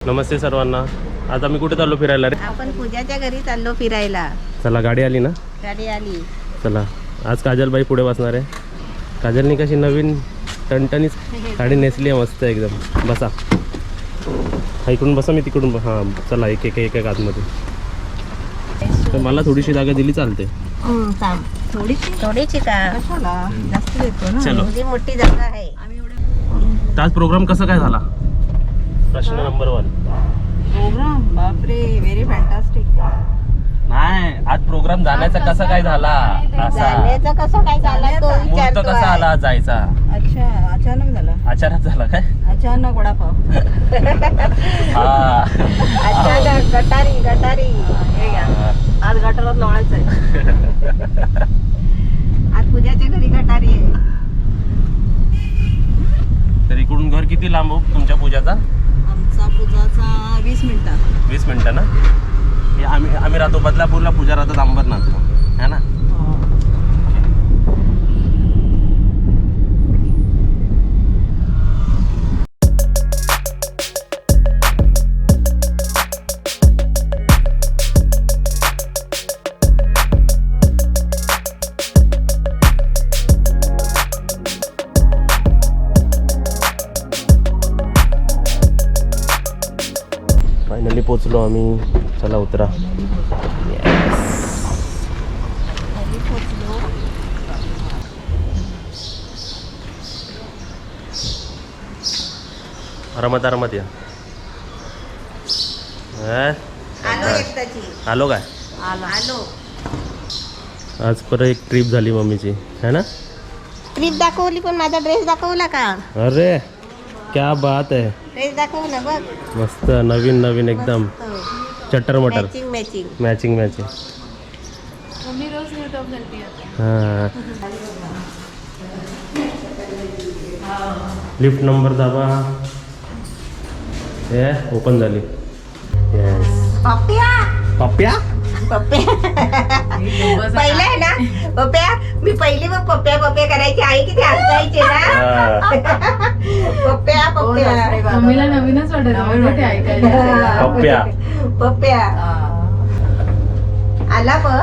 नमस्ते सर्वांना. आज आम्ही कुठे चाललो फिरायला रे? आपण पूजाच्या घरी चाललो फिरायला. चला गाडी आली ना. गाडी आली. चला आज काजलबाई पुढे बसणार आहे. काजलनी कशी नवीन टणटणीच साडी नेसली आहे मस्त एकदम. बसा हा इकडून बसा मी तिकडून हां चला एक एक एक एक आतमध्ये. तर मला थोडीशी जागा दिली चालते. थोडीची का जास्त देतो ना. चलो एवढी मोठी जागा आहे. आज प्रोग्राम कसा काय झाला? प्रश्न नंबर 1. प्रोग्राम बापरे व्हेरी फॅन्टास्टिक. नाही आज प्रोग्राम जाण्याचा कसा काय झाला असा जाण्याचा कसं काय झाला तो मुहूर्त विचारतो कसा आहे. आला जायचा? अच्छा अचानक झाला. अचानक झाला काय? अचानक वडापाव. हा अचानक गटारी हे घ्या. आज गटारात लोळायचं आहे. आज पूजाच्या घरी गटारी आहे. तर इकडून घर किती लांब हो तुमच्या पूजाचा? आमचा पूजाचा 20 मिनिटं. 20 मिनिटं ना. हे आम्ही राहतो बदलापूरला, पूजा राहतात अंबरनाथ है ना. फायनली पोचलो आम्ही. चला उतरा. आरामात या. आलो काय? आलो. आज परत एक ट्रिप झाली मम्मीची है ना. ट्रिप दाखवली पण माझा ड्रेस दाखवला का? अरे क्या बात है. ड्रेस दाखव ना बघ. मस्त नवीन एकदम चटर मटर मॅचिंग. मम्मी रोज न्यू टॉप घालते. हां लिफ्ट नंबर दाबा. हे ओपन झाली. येस पप्प्या पहिला आहे ना पप्प्या. मी पहिली मग पप्प्या करायची. आई किती हसायचे ना. पप्प्या मम्मीला नवीनच वाटत ते ऐकायला. पप्प्या आला पण.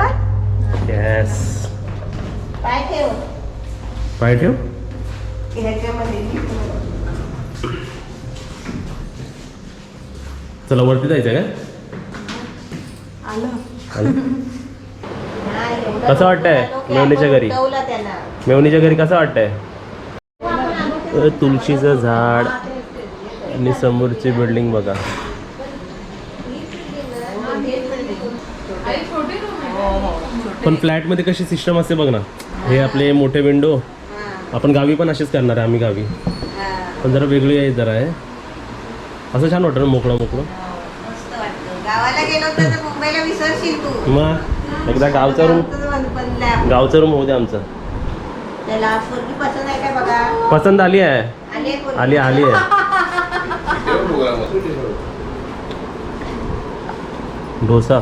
येस पाय ठेव ठेव. ह्याच्यामध्ये. चला वरती जायचं काय? आलं. कसं वाटतंय मेवणीच्या घरी? मेवणीच्या घरी कसं वाटतंय? तुळशीचं झाड आणि समोरची बिल्डिंग बघा. पण फ्लॅटमध्ये कशी सिस्टम असते बघ ना. हे आपले मोठे विंडो. आपण गावी पण असेच करणार आहे. आम्ही गावी पण जरा वेगळी आहे. जरा आहे असं छान वाटतं ना. मोकळं गावाला गेलो तर मुंबईला विसरशील तू. मग एकदा गावचा रूम होऊ दे आमचं. त्याला पोरगी पसंत आहे का बघा. पसंत आली आहे. आली आहे. डोसा.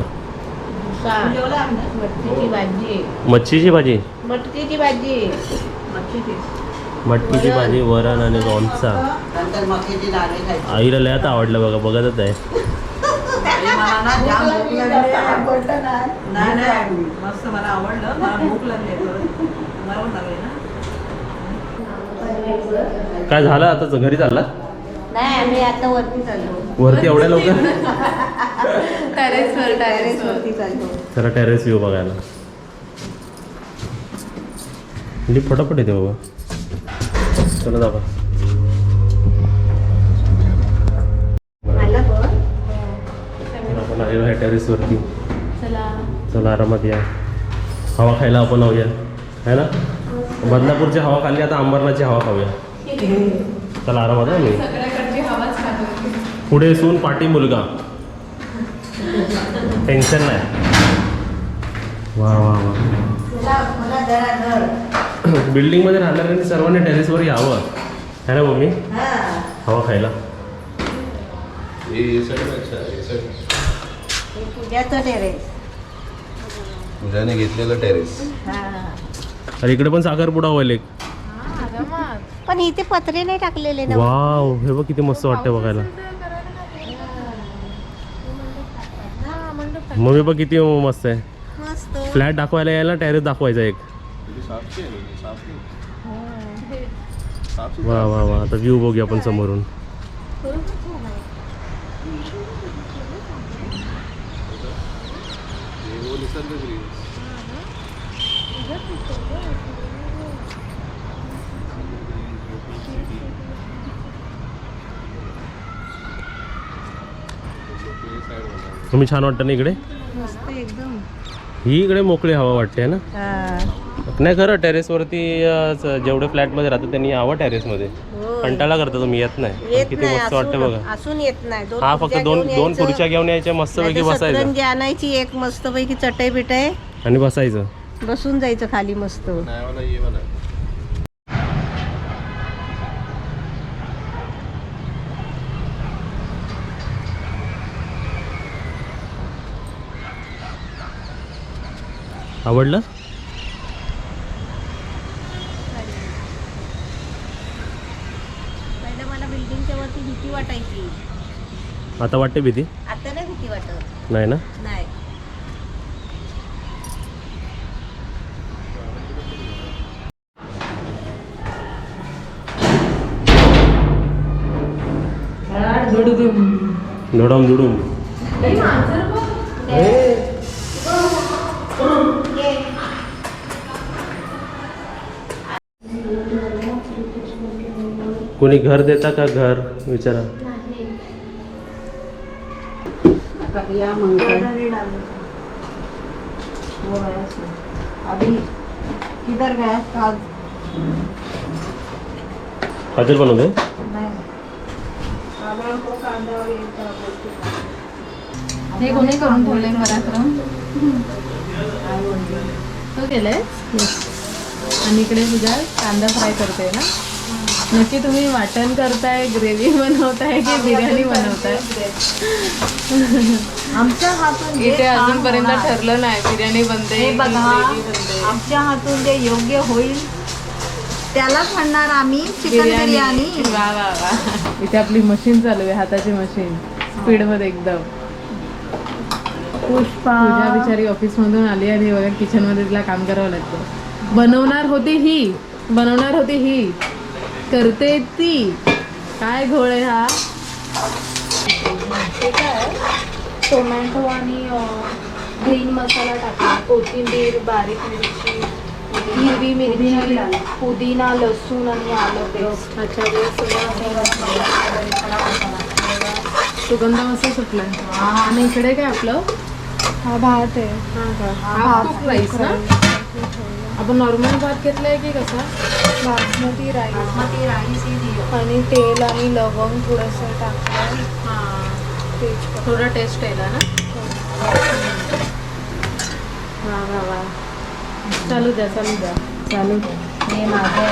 मच्छीची भाजी. मटकीची भाजी वरण आणि लोणचा. आईला लय आता आवडलं बघा. बघतच आहे. काय झालं आता घरी चालला? नाही आम्ही आता वरती चाललो. वरती एवढ्या लवकर? टेरेस वरती चाललो. जरा टेरेस व्ह्यू बघायला. फटाफट येते बाबा. चला दाबा. आपण आलेलो आहे टेरेस वरती. चला आरामात या. हवा खायला आपण जाऊया है ना. बदलापूरची हवा खाल्ली, आता अंबरनाथची हवा खाऊया. चला आरामात. मी पुढे सून पाठी मुलगा. टेन्शन नाही. वा बिल्डिंग मध्ये राहणाऱ्यांनी सर्वांनी टेरेसवर यावं है ना मम्मी. हवा खायला. पूजाने घेतलेलं टेरेस. अरे इकडे पण साखरपुडा होईल एक. पण इथे पत्रे नाही टाकलेले ना. वाव हे बघ किती मस्त वाटतं बघायला. मम्मी बघ किती मस्त आहे. मस्त. फ्लॅट दाखवायला यायला टेरेस दाखवायचा एक. वा वा वा. आता व्ह्यू बघूया आपण समोरून. तुम्ही छान वाटतं ना इकडे. मस्त एकदम. ही इकडे मोकळी हवा वाटते ना. नाही खरं टेरेसवरती जेवढे फ्लॅटमध्ये राहतात त्यांनी यावं टेरेसमध्ये. कंटाळा करता तुम्ही येत नाही. येत किती नाही मस्त वाटतं बघा. असून येत नाही. हा फक्त दोन खुर्च्या घेऊन यायच्या मस्तपैकी बसायचं सतरंजी आणायची एक मस्तपैकी चटई बिटई आणि बसायचं. बसून जायचं खाली मस्त. आवडलं. पहिलं मला बिल्डिंगच्या वरती भीती वाटायची. आता वाटते भीती. आता नाही भीती वाटत. नाही ना. नाही. धुडम धुडूम. कोणी घर देता का घर विचारा. अभी किधर गया काज? काजल बनवते. हे कोणी करून ठेवलंय पराक्रम. तू केलंय. आणि इकडे तुझ्या कांदा फ्राय करते ना. नक्की तुम्ही वाटण करताय, ग्रेव्ही बनवताय की बिर्याणी बनवताय? आमच्या हातून जे इथे काम अजूनपर्यंत होणार, ठरलं नाही बिर्याणी बनते हे की बघा, gravy बनते. आमच्या हातून जे योग्य होईल त्यालाच म्हणणार आम्ही चिकन बिर्याणी. वा वा वा. इथे आपली मशीन चालू आहे, हाताची मशीन स्पीड मध्ये एकदम. पुष्पा तुझ्या बिचारी ऑफिस मधून आली आणि वगैरे किचन मध्ये तिला काम करावं लागतं. बनवणार होती ही करते ती. काय घोळ आहे हा. टोमॅटो आणि ग्रीन मसाला टाकला, कोथिंबीर, बारीक मिरची, हिरवी मिरची, पुदिना, लसूण आणि आलं पेस्ट. अच्छा सुगंध मस्त सुटलाय. आणि इकडे काय आपलं हा भात आहे. हाफ राईस ना. आपण नॉर्मल भात घेतलाय की कसा. बासमती राईस आणि तेल आणि लवंग थोडंसं टाकलं. थोडा टेस्ट यायला ना. वा वा वा. चालू द्या. हे माझं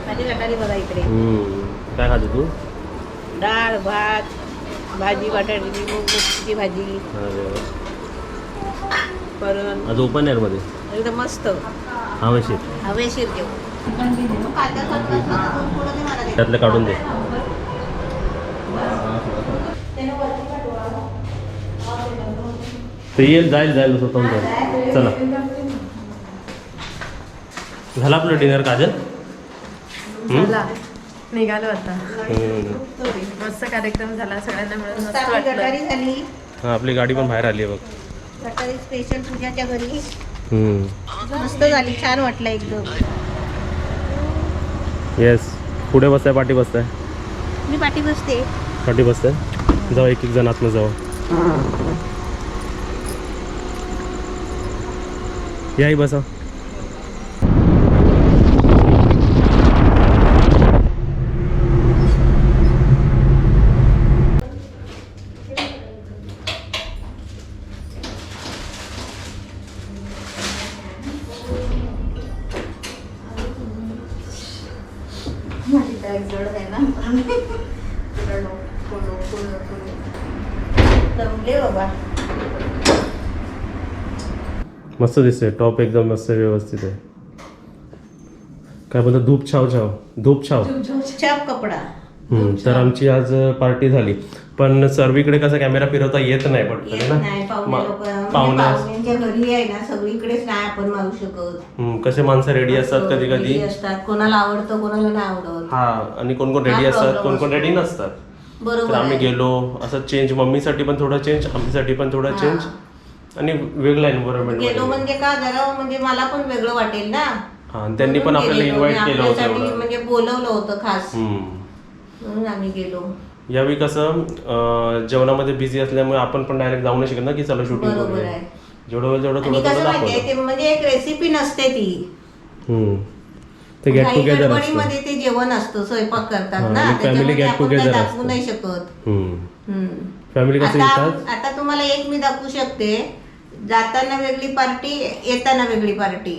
माझी गटारी बघा इकडे. काय खाते तू. डाळ भात भाजी बटाट्याची मूग मिरचीची भाजी. परत आज ओपन एअर मध्ये एकदम मस्त हवेशीर घेऊ. त्यातलं काढून दे. ते येईल जाईल स्वतः. चला झालं आपलं डिनर काजल. निघालो आता. मस्त कार्यक्रम झाला सगळ्यांना मिळून मस्त आपली वाटलं. गटारी झाली. हां आपली गाडी पण बाहेर आली आहे बघ. गटारी स्पेशल पूजाच्या घरी मस्त झाली. छान वाटलं एकदम. येस. पुढे बसताय पाठी बसताय. मी पाठी बसते. पाठी बसताय. जाऊ एक जण आतनं जाऊ. याही बसा. जमले बाबा. मस्त दिसतंय. टॉप एकदम मस्त व्यवस्थित आहे. काय बोलतो धूप छाव छाप कपडा. तर आमची आज पार्टी झाली. पण सर्वीकडे कसं कॅमेरा फिरवता येत नाही पटकन येत ना नाही पाहुण्या पाहुण्यांच्या घरी आहे ना सगळीकडेच नाही आपण मारू शकत. कसे माणसं रेडी असतात कधी कधी रेडी असतात, कोणाला आवडतं कोणाला नाही आवडत. हा आणि कोण कोण रेडी हा असतात problem कोण कोण असतो. रेडी नसतात. तर बरोबर आम्ही आहे. गेलो असं चेंज, मम्मीसाठी पण थोडा चेंज, आमच्यासाठी पण थोडा हा. चेंज आणि वेगळा एन्व्हायरमेंट गेलो म्हणजे का जरा म्हणजे मला पण वेगळं वाटेल ना. हा आणि त्यांनी पण म्हणून आपल्याला गेलेलो. इन्व्हाइट केलं होतं आपल्यासाठी एवढं. म्हणजे बोलवलं होतं खास, हम्म. म्हणून आम्ही गेलो. यावेळी कसं जेवणामध्ये बिझी असल्यामुळे आपण पण डायरेक्ट जाऊ नाही शकत ना की चला शूटिंग बरोबर करूया. आहे. जेवढं वेळ जेवढं आणि थोडं कसं थोडं माहितीये दाखवलं. ते म्हणजे एक रेसिपी नसते ती. ते गेट काही टुगेदर गडबडीमध्ये ते जेवण असतं, स्वयंपाक करतात हा, ना, आणि family त्याच्यामध्ये get आपण काही together दाखवू असतं. नाही शकत. हम्म. फॅमिली कसं आता येतात आता तुम्हाला एक मी दाखवू शकते, जाताना वेगळी पार्टी येताना वेगळी पार्टी.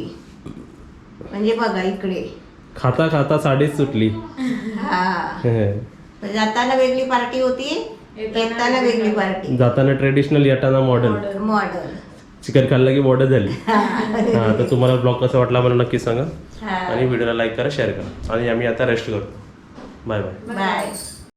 म्हणजे बघा इकडे खाता खाता साडीच सुटली. हा जाताना वेगळी पार्टी होती, येताना वेगळी पार्टी. जाताना ट्रेडिशनल, येताना मॉडर्न. मॉडर्न. चिकन खाल्लं की मॉडर्न झाली. हा तर तुम्हाला ब्लॉग कसा वाटला मला नक्की सांगा हा. आणि व्हिडिओला लाईक करा, शेअर करा आणि आम्ही आता रेस्ट करतो. Bye bye. बाय.